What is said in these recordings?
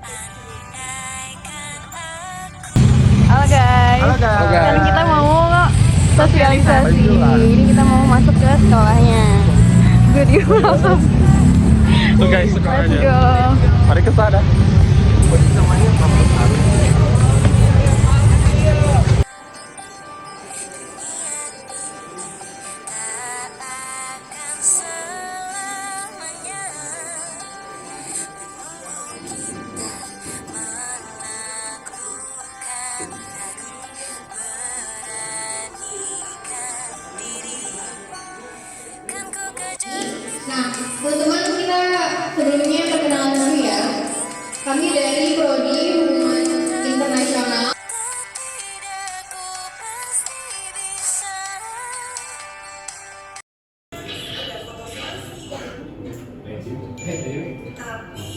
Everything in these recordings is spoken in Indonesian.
Halo guys. Halo guys. Sekarang kita mau sosialisasi. Ini kita mau masuk ke sekolahnya. Gue diem langsung. Tuh guys, Let's sekolahnya. go. Mari ke sana. Nah, teman-teman kita sebelumnya perkenalan dulu ya. Kami dari Prodi Hubungan Internasional. Tapi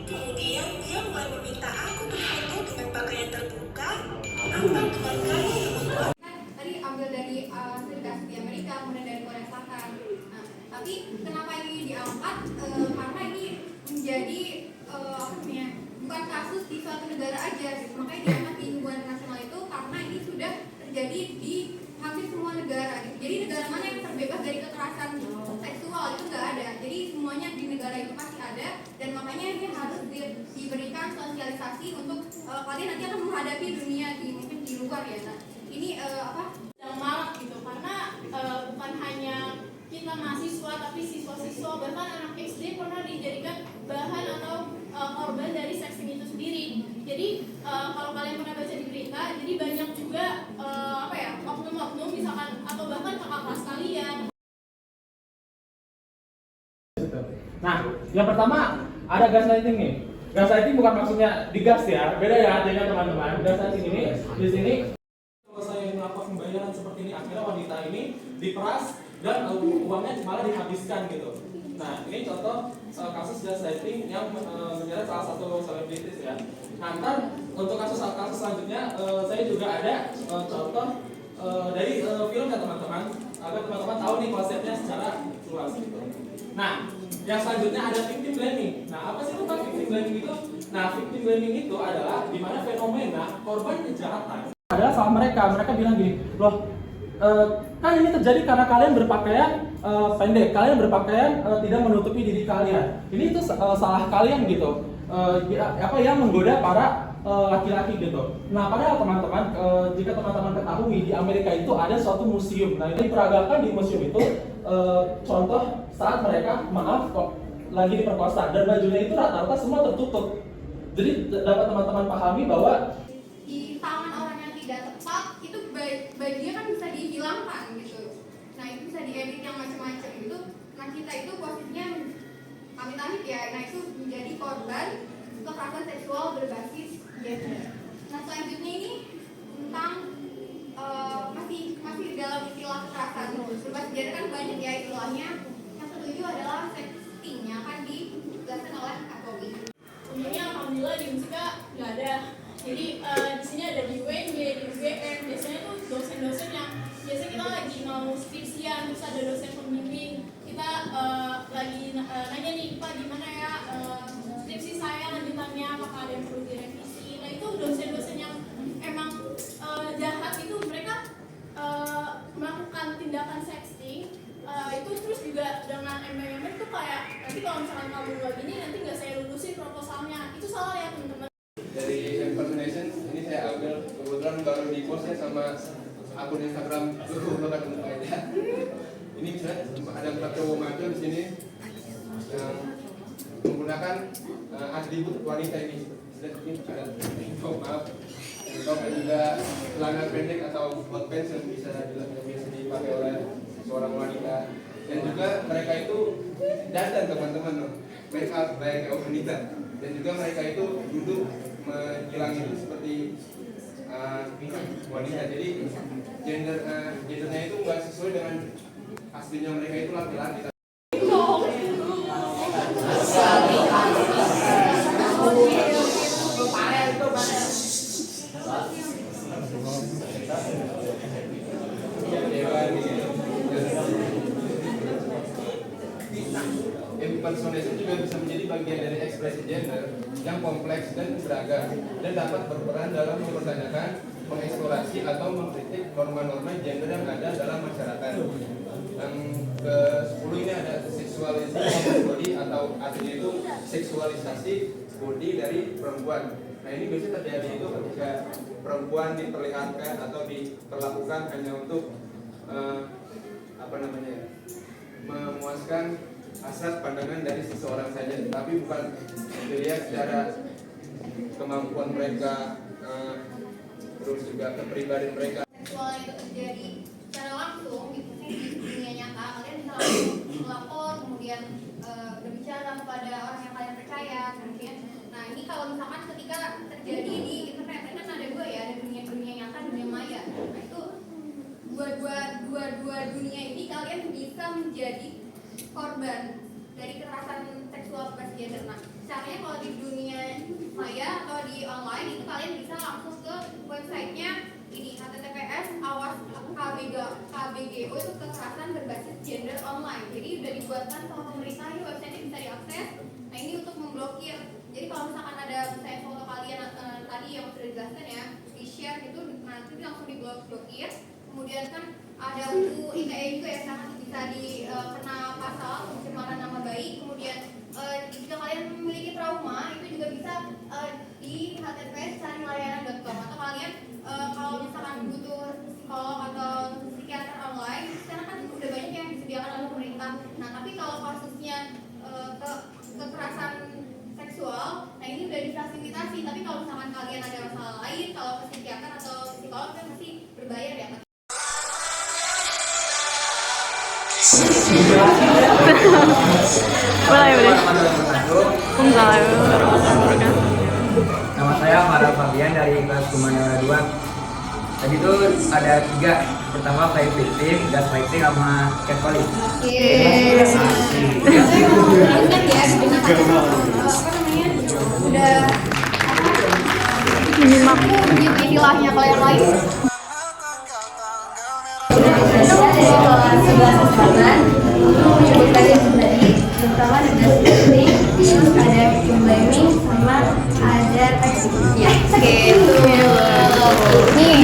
kemudian dia mulai meminta aku berfoto dengan pakaian terbuka. Apa Tuhan kamu yang membuat? Tadi ambil dari Serikat di Amerika, kemudian dari Korea Selatan. Nah, tapi kenapa ini diangkat? Karena ini menjadi apa namanya? Bukan kasus di suatu negara aja, gitu. Makanya diangkat di hubungan internasional itu karena ini sudah terjadi di hampir semua negara. Gitu. Jadi negara mana yang terbebas dari kekerasan seksual itu nggak ada. Jadi semuanya di negara itu pasti ada, dan makanya ini harus diberikan sosialisasi untuk kalian nanti akan menghadapi dunia mungkin di luar ya. Nah, ini yang marak gitu, karena bukan hanya kita mahasiswa tapi siswa-siswa bahkan anak SD pernah dijadikan bahan atau korban dari sexting itu sendiri. Jadi kalau kalian pernah baca di berita, jadi banyak juga oknum-oknum misalkan atau bahkan kakak kelas kalian. Nah, yang pertama ada gaslighting nih. Gaslighting bukan maksudnya digas ya, beda ya artinya teman-teman. Gaslighting ini di sini selesai melakukan pembayaran seperti ini, akhirnya wanita ini diperas dan uangnya malah dihabiskan gitu. Nah, ini contoh kasus gaslighting yang menyeret salah satu selebritis ya. Nah, ntar untuk kasus selanjutnya saya juga ada contoh dari film ya teman-teman, agar teman-teman tahu nih konsepnya secara luas gitu. Nah, yang selanjutnya ada victim blaming. Nah, apa sih tentang victim blaming itu? Nah, victim blaming itu adalah di mana fenomena korban kejahatan adalah salah mereka. Mereka bilang gini, loh, kan ini terjadi karena kalian berpakaian pendek, kalian berpakaian tidak menutupi diri kalian. Ini itu salah kalian gitu. Yang menggoda para laki-laki gitu. Nah, padahal teman-teman, jika teman-teman ketahui di Amerika itu ada suatu museum. Nah, ini diperagakan di museum itu contoh saat mereka lagi diperkosa dan bajunya itu rata-rata semua tertutup. Jadi dapat teman-teman pahami bahwa Di tangan orang yang tidak tepat itu bajunya kan bisa dihilangkan gitu. Nah, itu bisa diedit yang macam-macam gitu. Nah, kita itu posisinya amit-amit ya. Nah, itu menjadi korban kekerasan seksual berbasis gender. Nah, selanjutnya ini tentang masih dalam istilah kekerasan berbasis gender kan banyak ya istilahnya. Yang ketujuh adalah sextingnya kan dijelaskan oleh Kapowi. Untungnya alhamdulillah di Musika nggak ada. Jadi di sini ada di UNY, di UGM. Biasanya tuh dosen-dosen yang biasanya kita lagi mau skripsian, terus ada dosen pembimbing. Kita lagi nanya nih, Pak gimana ya skripsi saya lanjutannya, apakah ada yang perlu direvisi? Nah, itu dosen-dosen yang emang jahat itu mereka melakukan tindakan sexting. Itu terus juga dengan embel-embel itu kayak nanti kalau misalkan kamu nggak gini nanti nggak saya lulusin proposalnya. Itu salah ya teman-teman. Dari impersonation ini saya ambil kebetulan baru di post ya sama akun Instagram untuk aja. Ini misalnya ada 4 cowok maco di sini yang menggunakan atribut wanita ini. Ada maaf, dan juga celana pendek atau hot pants yang biasa dipakai oleh seorang wanita. Dan juga mereka itu dandan teman-teman, make up baik wanita. Dan juga mereka itu duduk menghilangin seperti wanita. Jadi gendernya itu nggak sesuai dengan aslinya, mereka itu laki-laki. Impersonation juga bisa menjadi bagian dari ekspresi gender yang kompleks dan beragam dan dapat berperan dalam mempertanyakan, mengeksplorasi atau mengkritik norma-norma gender yang ada dalam masyarakat. Yang ke-10 ini ada seksualisasi body atau artinya itu seksualisasi body dari perempuan. Nah ini biasanya terjadi itu ketika perempuan diperlihatkan atau diperlakukan hanya untuk memuaskan hasrat pandangan dari seseorang saja, tapi bukan dilihat secara kemampuan mereka, terus juga kepribadian mereka. Seksual itu terjadi secara langsung gitu di dunia nyata, kalian bisa langsung melapor, kemudian berbicara kepada orang yang kalian percaya, kemudian nah ini kalau misalkan ketika terjadi di internet kan ada dua ya, ada dunia nyata, dunia maya. Nah itu dua dunia ini kalian bisa menjadi korban dari kekerasan seksual berbasis gender. Nah, caranya kalau di dunia maya atau di online itu kalian bisa langsung ke websitenya ini https://KBGO itu kekerasan berbasis gender online. Jadi udah dibuatkan sama pemerintah, ini websitenya bisa diakses. Nah ini untuk memblokir. Jadi kalau misalkan ada misalnya foto kalian tadi yang sudah dijelaskan ya, di share gitu, nanti langsung diblokir. Kemudian kan ada UU ITE juga ya, sangat bisa dikena pasal pencemaran nama baik. Kemudian jika kalian memiliki trauma itu juga bisa di https://carilayanan.com atau kalian kalau misalkan butuh psikolog atau psikiater online, sekarang kan udah banyak yang disediakan oleh pemerintah. Nah tapi kalau kasusnya kekerasan seksual, nah ini udah difasilitasi. Tapi kalau misalkan kalian ada masalah lain, kalau ke psikiater atau psikolog kan mesti berbayar ya. Boleh. Nama saya Farah Fabian dari kelas Kumaniora 2. Tadi itu ada 3. Pertama play victim, gas fighting sama catcalling. Udah menyimak istilahnya kalau yang lain. Pertama ada scripting, terus ada victim blaming, sama ada text. Ya, gitu. Nih.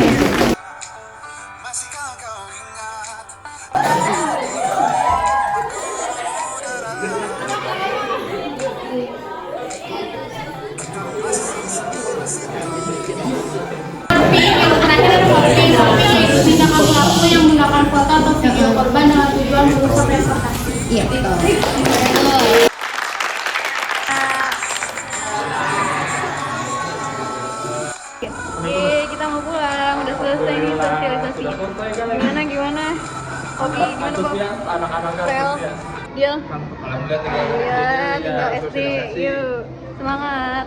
Tindakan pelaku yang menggunakan foto atau video korban dengan tujuan merusak reputasi. Iya, betul. Kita mau pulang, udah selesai nih sosialisasi. Gimana? Oke, gimana Bob? Anak-anak Fel, Dia? Alhamdulillah Tinggal SD. Yuk, semangat.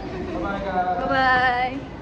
Bye-bye.